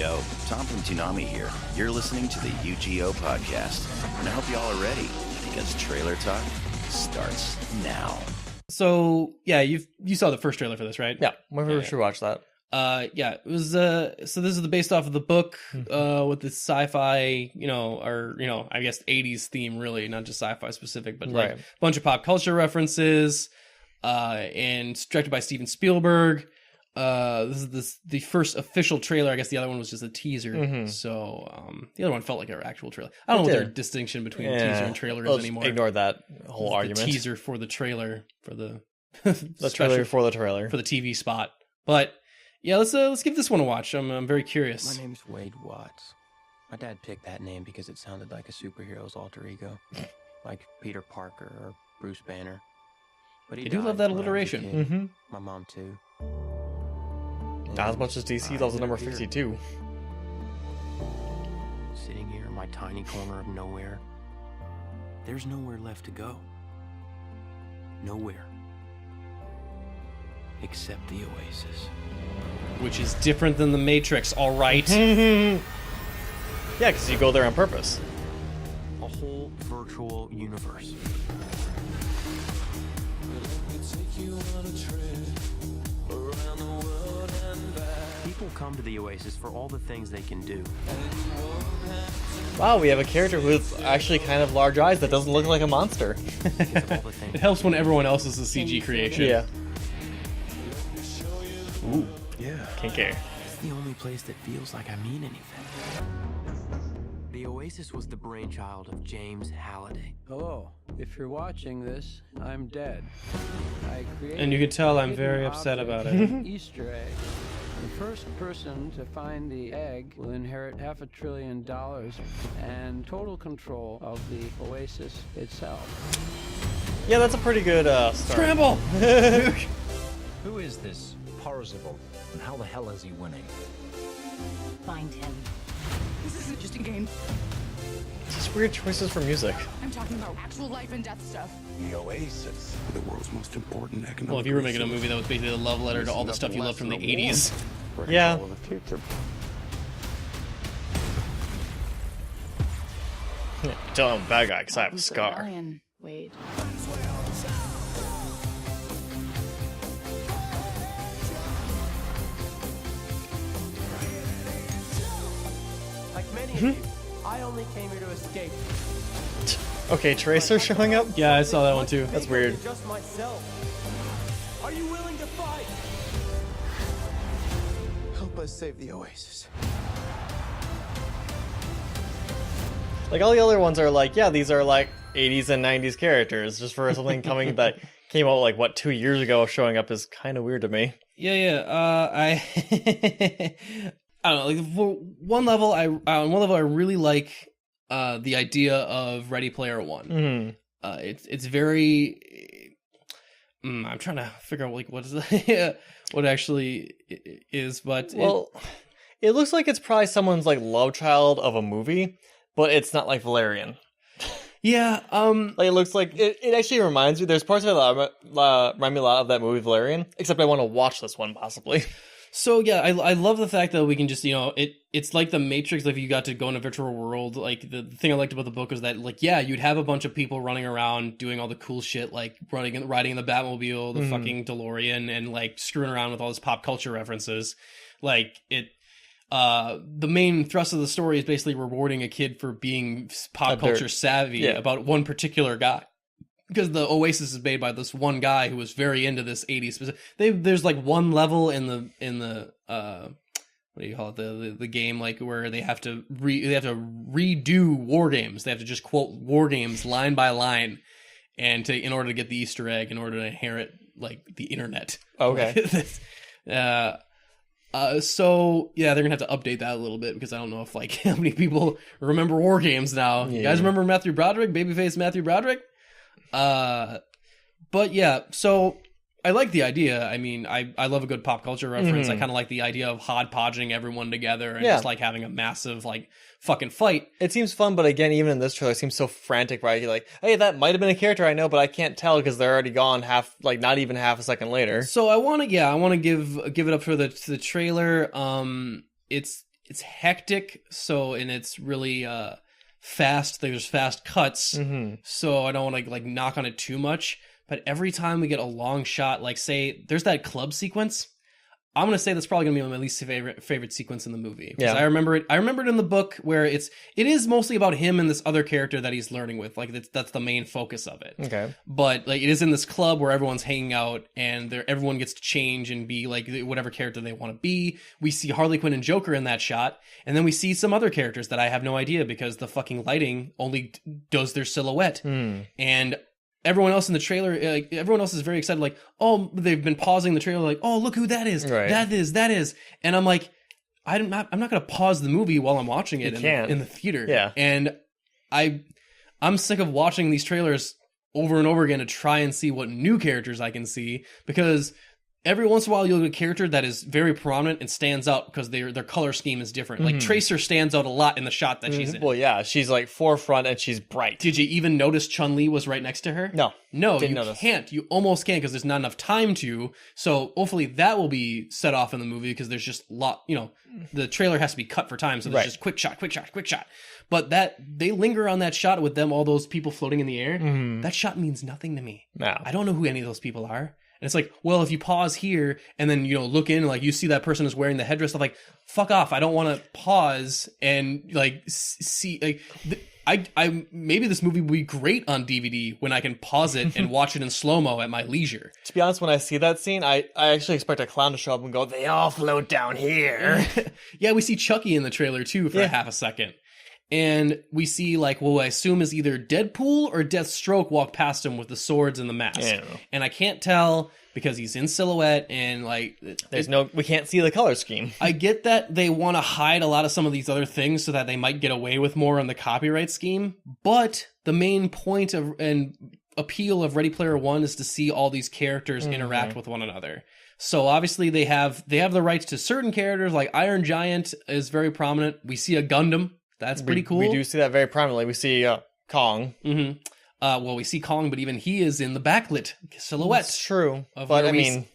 Yo, Tom from Toonami here. You're listening to the UGO podcast, and I hope you all are ready, because Trailer Talk starts now. So, yeah, you saw the first trailer for this, right? Yeah, we should watch that. Yeah, it was, so this is based off of the book, with the sci-fi, I guess 80s theme, really, not just sci-fi specific, but like a bunch of pop culture references, and directed by Steven Spielberg. This is the first official trailer. I guess the other one was just a teaser. So the other one felt like an actual trailer. I don't know what their distinction between teaser and trailer is anymore. Ignore that whole argument. The teaser for the trailer for the trailer for the trailer for the TV spot. But yeah, let's give this one a watch. I'm very curious. My name's Wade Watts. My dad picked that name because it sounded like a superhero's alter ego, like Peter Parker or Bruce Banner. But he I do love that alliteration. My mom too. Not as much as DC loves the number 52. Sitting here in my tiny corner of nowhere. There's nowhere left to go. Nowhere. Except the Oasis. Which is different than the Matrix, all right? Yeah, because you go there on purpose. A whole virtual universe. People come to the Oasis for all the things they can do. Wow, we have a character with actually kind of large eyes that doesn't look like a monster. It helps when everyone else is a CG creation. Yeah. Ooh. Yeah. Can't care. It's the only place that feels like I mean anything. The Oasis was the brainchild of James Halliday. Hello. If you're watching this, I'm dead. I created And you can tell I'm a very hidden upset object, about it. an Easter egg. The first person to find the egg will inherit $500 billion and total control of the Oasis itself. Yeah, that's a pretty good start. Scramble! Who is this Parzival, and how the hell is he winning? Find him. This isn't just a game. Just weird choices for music. I'm talking about actual life and death stuff. The Oasis, the world's most important economic. Well, if you were making a movie that was basically a love letter to all the stuff you loved from the 80s. Yeah. Tell him bad guy because I have a scar. Ryan, Wade. Like many of you, I only came here to escape. Okay, Tracer showing up? Yeah, I saw that one too. That's weird. Just myself. Are you willing to fight? Help us save the Oasis. Like, all the other ones are like, yeah, these are like 80s and 90s characters. Just for something coming that came out, like, 2 years ago showing up is kind of weird to me. Yeah. I don't know. Like, for one level, I really like the idea of Ready Player One. It's very. I'm trying to figure out like what is what actually is, but it looks like it's probably someone's like love child of a movie, but it's not like Valerian. Yeah, like it looks like it actually reminds me. There's parts of it that remind me a lot of that movie Valerian, except I want to watch this one possibly. So yeah, I love the fact that we can just, it's like the Matrix. Like, you got to go in a virtual world. Like, the thing I liked about the book was that, like, yeah, you'd have a bunch of people running around doing all the cool shit, like riding in the Batmobile, the fucking DeLorean, and like screwing around with all this pop culture references. Like, the main thrust of the story is basically rewarding a kid for being pop culture savvy about one particular guy. Because the Oasis is made by this one guy who was very into this 80s specific. There's like one level in the what do you call it, the game, like, where they have to redo War Games. They have to just quote War Games line by line, and in order to get the Easter egg, in order to inherit like the internet. Okay. So yeah, they're gonna have to update that a little bit, because I don't know if like how many people remember War Games now. You guys remember Matthew Broderick, babyface Matthew Broderick? But yeah, so I like the idea. I mean, I love a good pop culture reference. I kind of like the idea of hodgepodging everyone together and just like having a massive like fucking fight. It seems fun, but again, even in this trailer, it seems so frantic, right? You're like, hey, that might have been a character I know, but I can't tell because they're already gone not even half a second later. So I want to give it up for the trailer. it's hectic, and it's really fast. There's fast cuts, so I don't want to like knock on it too much. But every time we get a long shot, like say there's that club sequence, I'm gonna say that's probably gonna be my least favorite sequence in the movie. Yeah, I remember it in the book where it is mostly about him and this other character that he's learning with. Like that's the main focus of it. Okay, but like it is in this club where everyone's hanging out and everyone gets to change and be like whatever character they want to be. We see Harley Quinn and Joker in that shot, and then we see some other characters that I have no idea because the fucking lighting only does their silhouette. And everyone else in the trailer, everyone else is very excited, like, oh, they've been pausing the trailer, like, oh, look who that is. Right. That is. And I'm like, I'm not going to pause the movie while I'm watching it in the theater. Yeah. And I'm sick of watching these trailers over and over again to try and see what new characters I can see, because every once in a while you'll get a character that is very prominent and stands out because their color scheme is different. Like Tracer stands out a lot in the shot that she's in. Well, yeah, she's like forefront and she's bright. Did you even notice Chun-Li was right next to her? No, you notice. can't. You almost can't because there's not enough time to. So hopefully that will be set off in the movie because there's just the trailer has to be cut for time. So there's just quick shot. But that they linger on that shot with them, all those people floating in the air. That shot means nothing to me. No. I don't know who any of those people are. And it's like, well, if you pause here and then, look in, like you see that person is wearing the headdress, I'm like, fuck off. I don't want to pause and like see, like, I maybe this movie will be great on DVD when I can pause it and watch it in slow-mo at my leisure. To be honest, when I see that scene, I actually expect a clown to show up and go, they all float down here. Yeah, we see Chucky in the trailer too for half a second. And we see, like, what I assume is either Deadpool or Deathstroke walk past him with the swords and the mask. Yeah. And I can't tell because he's in silhouette and, like... we can't see the color scheme. I get that they want to hide a lot of some of these other things so that they might get away with more on the copyright scheme. But the main point and appeal of Ready Player One is to see all these characters interact with one another. So obviously they have the rights to certain characters, like Iron Giant is very prominent. We see a Gundam. That's pretty cool. We do see that very prominently. We see Kong. Well, we see Kong, but even he is in the backlit silhouette. It's true. But I mean, I'm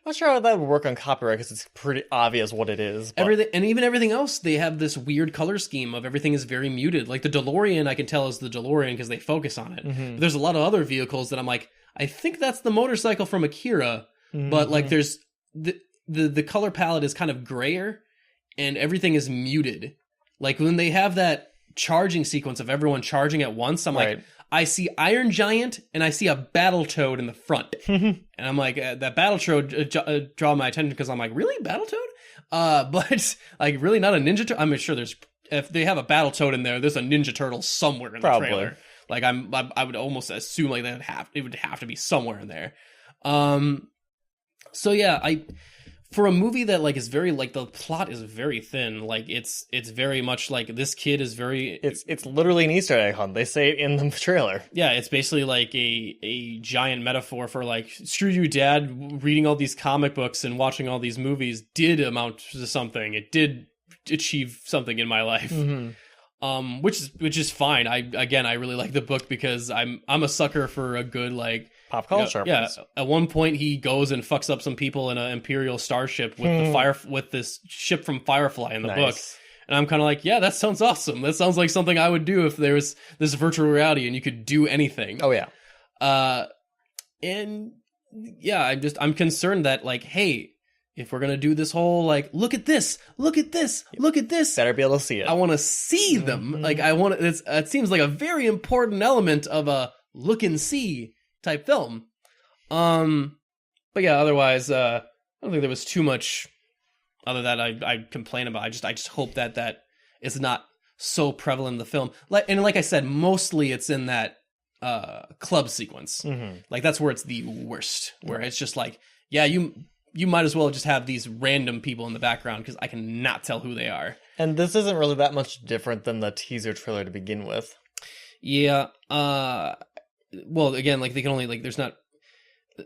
not sure how that would work on copyright because it's pretty obvious what it is. But... everything else, they have this weird color scheme of everything is very muted. Like the DeLorean, I can tell is the DeLorean because they focus on it. But there's a lot of other vehicles that I'm like, I think that's the motorcycle from Akira, but like there's the color palette is kind of grayer and everything is muted. Like when they have that charging sequence of everyone charging at once, I'm like, I see Iron Giant and I see a Battletoad in the front. And I'm like, that Battletoad draw my attention because I'm like, really? Battletoad? But like really not a Ninja Turtle? I'm sure if they have a Battletoad in there, there's a Ninja Turtle somewhere in the trailer. Like I would almost assume like it would have to be somewhere in there. So yeah, for a movie that like is very like the plot is very thin, like it's very much like this kid is very it's literally an Easter egg hunt. They say it in the trailer. Yeah, it's basically like a giant metaphor for like screw you, Dad. Reading all these comic books and watching all these movies did amount to something. It did achieve something in my life. Which is fine. I really like the book because I'm a sucker for a good like pop culture. Yeah. At one point, he goes and fucks up some people in an Imperial starship with this ship from Firefly in the book, and I'm kind of like, yeah, that sounds awesome. That sounds like something I would do if there was this virtual reality and you could do anything. Oh yeah. And yeah, I'm concerned that like, hey, if we're gonna do this whole like, look at this, better be able to see it. I want to see them. Like I want to. It seems like a very important element of a look and see type film. But yeah, otherwise, I don't think there was too much other that I complain about. I just hope that is not so prevalent in the film. Like I said, mostly it's in that club sequence. Like that's where it's the worst. Where it's just like, yeah, you might as well just have these random people in the background because I cannot tell who they are. And this isn't really that much different than the teaser trailer to begin with. Yeah. Well, again, like they can only like there's not.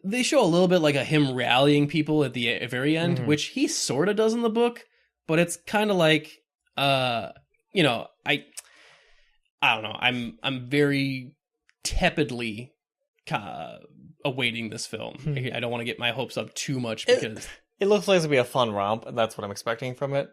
They show a little bit like a him rallying people at the very end, which he sort of does in the book, but it's kind of like, I don't know. I'm very tepidly awaiting this film. I don't want to get my hopes up too much because it looks like it's gonna be a fun romp, and that's what I'm expecting from it.